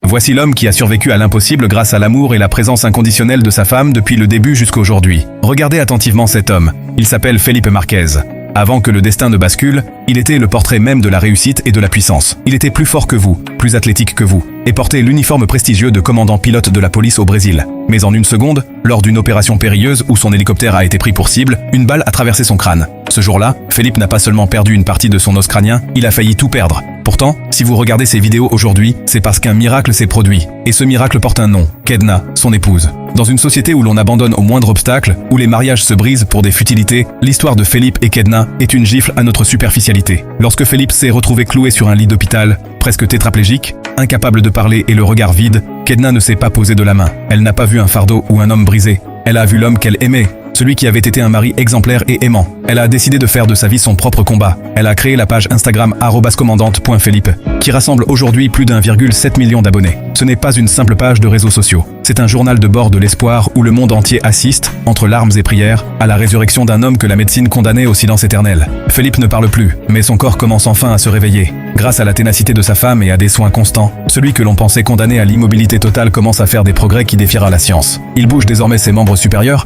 Voici l'homme qui a survécu à l'impossible grâce à l'amour et la présence inconditionnelle de sa femme depuis le début jusqu'à aujourd'hui. Regardez attentivement cet homme. Il s'appelle Felipe Marquez. Avant que le destin ne bascule, il était le portrait même de la réussite et de la puissance. Il était plus fort que vous, plus athlétique que vous, et portait l'uniforme prestigieux de commandant pilote de la police au Brésil. Mais en une seconde, lors d'une opération périlleuse où son hélicoptère a été pris pour cible, une balle a traversé son crâne. Ce jour-là, Felipe n'a pas seulement perdu une partie de son os crânien, il a failli tout perdre. Pourtant, si vous regardez ces vidéos aujourd'hui, c'est parce qu'un miracle s'est produit. Et ce miracle porte un nom, Kedna, son épouse. Dans une société où l'on abandonne au moindre obstacle, où les mariages se brisent pour des futilités, l'histoire de Felipe et Kedna est une gifle à notre superficialité. Lorsque Felipe s'est retrouvé cloué sur un lit d'hôpital, presque tétraplégique, incapable de parler et le regard vide, Kedna ne s'est pas posé de la main. Elle n'a pas vu un fardeau ou un homme brisé. Elle a vu l'homme qu'elle aimait, celui qui avait été un mari exemplaire et aimant. Elle a décidé de faire de sa vie son propre combat. Elle a créé la page Instagram @commandante.felipe, qui rassemble aujourd'hui plus d'1,7 million d'abonnés. Ce n'est pas une simple page de réseaux sociaux. C'est un journal de bord de l'espoir où le monde entier assiste, entre larmes et prières, à la résurrection d'un homme que la médecine condamnait au silence éternel. Felipe ne parle plus, mais son corps commence enfin à se réveiller. Grâce à la ténacité de sa femme et à des soins constants, celui que l'on pensait condamné à l'immobilité totale commence à faire des progrès qui défiera la science. Il bouge désormais ses membres supérieurs,